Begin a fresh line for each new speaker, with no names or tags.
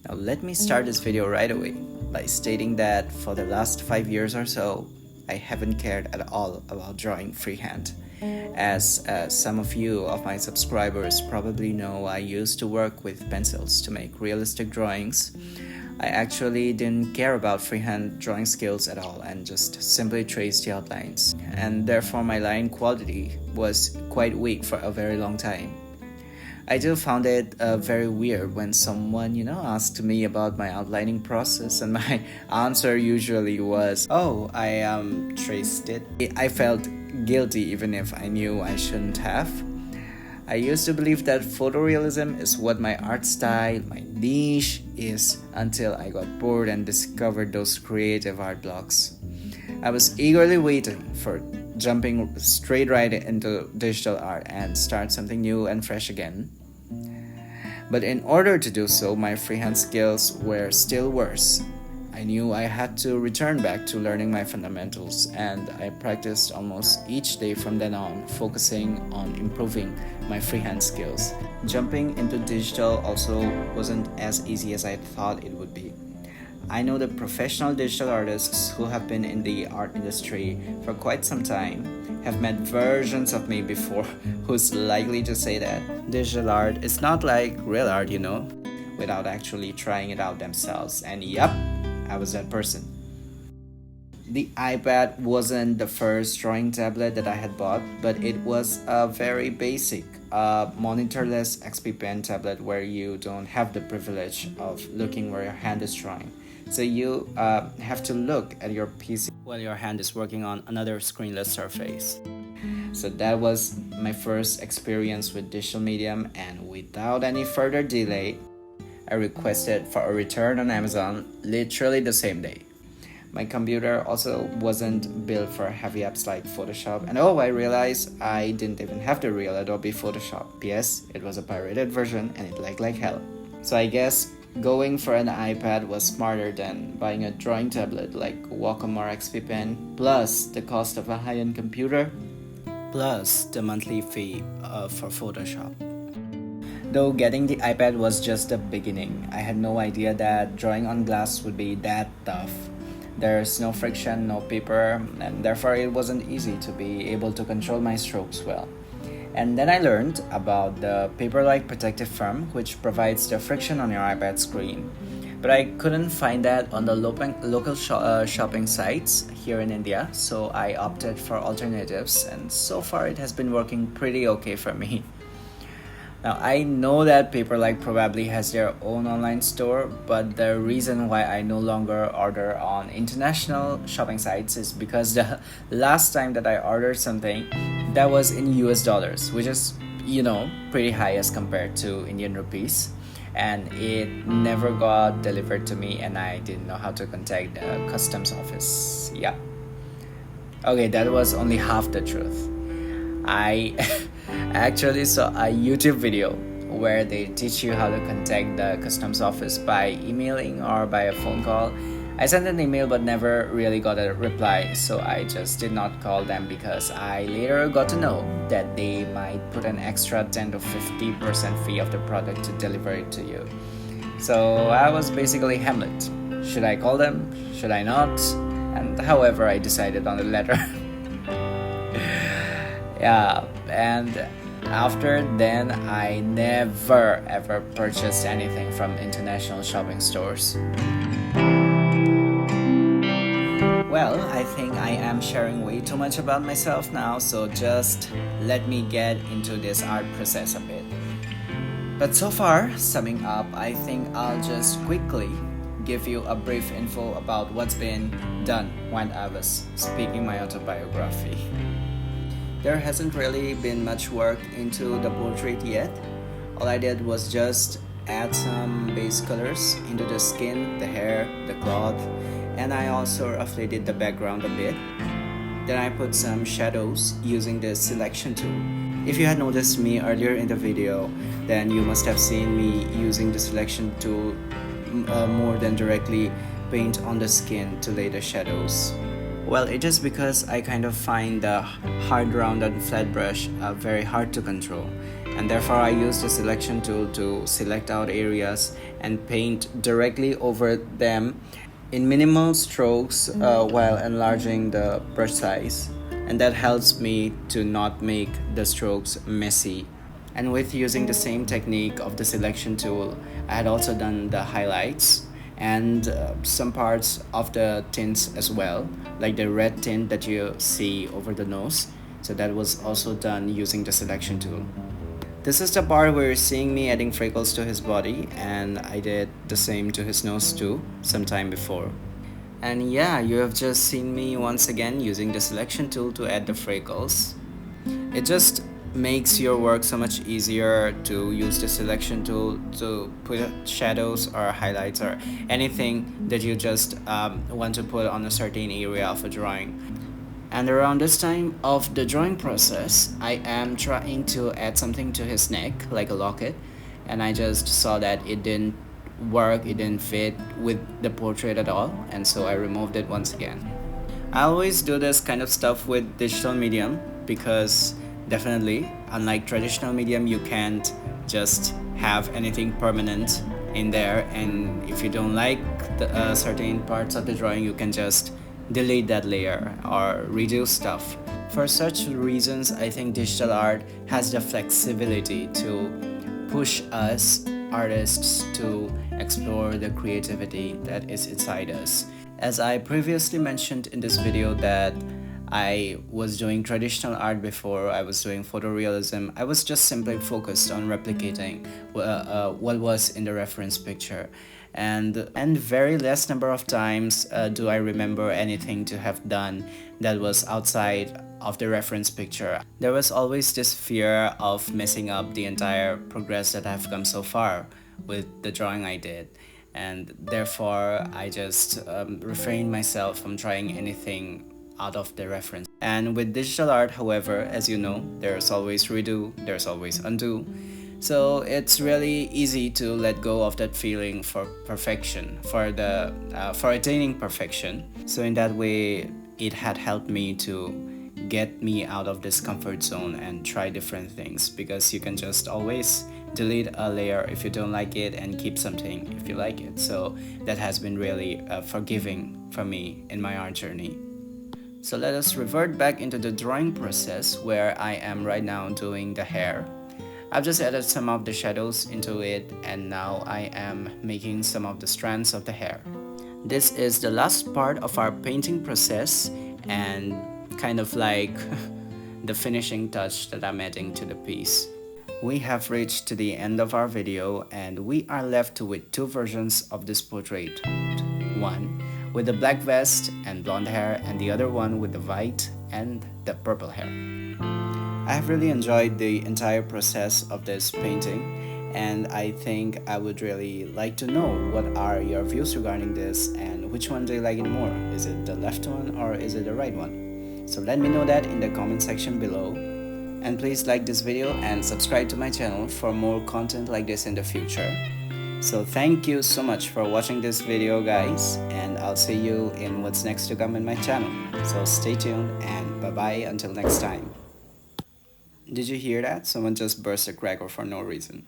Now let me start this video right away by stating that for the last 5 years or so, I haven't cared at all about drawing freehand. As some of you of my subscribers probably know, I used to work with pencils to make realistic drawings. I actually didn't care about freehand drawing skills at all and just simply traced the outlines. And therefore my line quality was quite weak for a very long time. I do found it very weird when someone, asked me about my outlining process, and my answer usually was, "Oh, I traced it." I felt guilty even if I knew I shouldn't have. I used to believe that photorealism is what my art style, my niche is, until I got bored and discovered those creative art blocks. I was eagerly waiting for jumping straight right into digital art and start something new and fresh again. But in order to do so, my freehand skills were still worse. I knew I had to return back to learning my fundamentals, and I practiced almost each day from then on, focusing on improving my freehand skills. Jumping into digital also wasn't as easy as I thought it would be. I know the professional digital artists who have been in the art industry for quite some time have met versions of me before who's likely to say that digital art is not like real art, without actually trying it out themselves. And yup, I was that person. The iPad wasn't the first drawing tablet that I had bought, but it was a very basic monitorless XP Pen tablet where you don't have the privilege of looking where your hand is drawing. So you have to look at your PC while your hand is working on another screenless surface. So that was my first experience with digital medium, and without any further delay, I requested for a return on Amazon literally the same day. My computer also wasn't built for heavy apps like Photoshop, and I realized I didn't even have the real Adobe Photoshop. Yes, it was a pirated version and it lagged like hell. So I guess going for an iPad was smarter than buying a drawing tablet like Wacom or XP Pen, plus the cost of a high-end computer, plus the monthly fee for Photoshop. Though getting the iPad was just the beginning, I had no idea that drawing on glass would be that tough. There's no friction, no paper, and therefore it wasn't easy to be able to control my strokes well. And then I learned about the Paperlike protective film, which provides the friction on your iPad screen. But I couldn't find that on the local shopping sites here in India, so I opted for alternatives, and so far it has been working pretty okay for me. Now, I know that Paperlike probably has their own online store, but the reason why I no longer order on international shopping sites is because the last time that I ordered something, that was in US dollars, which is, pretty high as compared to Indian rupees. And it never got delivered to me, and I didn't know how to contact the customs office. Yeah. Okay, that was only half the truth. I actually saw a YouTube video where they teach you how to contact the customs office by emailing or by a phone call. I sent an email but never really got a reply, so I just did not call them because I later got to know that they might put an extra 10 to 50% fee of the product to deliver it to you. So I was basically Hamlet. Should I call them? Should I not? And however, I decided on the latter. Yeah, and after then, I never ever purchased anything from international shopping stores. Well, I think I am sharing way too much about myself now, so just let me get into this art process a bit. But so far, summing up, I think I'll just quickly give you a brief info about what's been done when I was speaking my autobiography. There hasn't really been much work into the portrait yet. All I did was just add some base colors into the skin, the hair, the cloth, and I also roughly the background a bit. Then I put some shadows using the selection tool. If you had noticed me earlier in the video, then you must have seen me using the selection tool more than directly paint on the skin to lay the shadows. Well, it is because I kind of find the hard rounded flat brush very hard to control, and therefore I use the selection tool to select out areas and paint directly over them in minimal strokes while enlarging the brush size, and that helps me to not make the strokes messy. And with using the same technique of the selection tool, I had also done the highlights and some parts of the tints as well, like the red tint that you see over the nose. So that was also done using the selection tool. This is the part where you're seeing me adding freckles to his body, and I did the same to his nose too some time before. And yeah, you have just seen me once again using the selection tool to add the freckles. It just makes your work so much easier to use the selection tool to put shadows or highlights or anything that you just want to put on a certain area of a drawing. And around this time of the drawing process, I am trying to add something to his neck, like a locket, and I just saw that it didn't work, it didn't fit with the portrait at all, and so I removed it once again. I always do this kind of stuff with digital medium because definitely, unlike traditional medium, you can't just have anything permanent in there, and if you don't like the certain parts of the drawing, you can just delete that layer or redo stuff. For such reasons, I think digital art has the flexibility to push us artists to explore the creativity that is inside us. As I previously mentioned in this video that I was doing traditional art before, I was doing photorealism. I was just simply focused on replicating what was in the reference picture. And very less number of times do I remember anything to have done that was outside of the reference picture. There was always this fear of messing up the entire progress that I've come so far with the drawing I did, and therefore I just refrained myself from trying anything out of the reference. And with digital art, however, as you know, there's always redo, there's always undo. So it's really easy to let go of that feeling for perfection, for attaining perfection. So in that way, it had helped me to get me out of this comfort zone and try different things, because you can just always delete a layer if you don't like it and keep something if you like it. So that has been really forgiving for me in my art journey. So let us revert back into the drawing process where I am right now doing the hair. I've just added some of the shadows into it, and now I am making some of the strands of the hair. This is the last part of our painting process and kind of like the finishing touch that I'm adding to the piece. We have reached to the end of our video, and we are left with two versions of this portrait. One with the black vest and blonde hair, and the other one with the white and the purple hair. I have really enjoyed the entire process of this painting, and I think I would really like to know what are your views regarding this, and which one do you like it more? Is it the left one or is it the right one? So let me know that in the comment section below. And please like this video and subscribe to my channel for more content like this in the future. So thank you so much for watching this video, guys, and I'll see you in what's next to come in my channel. So stay tuned, and bye bye until next time. Did you hear that? Someone just burst a cracker for no reason.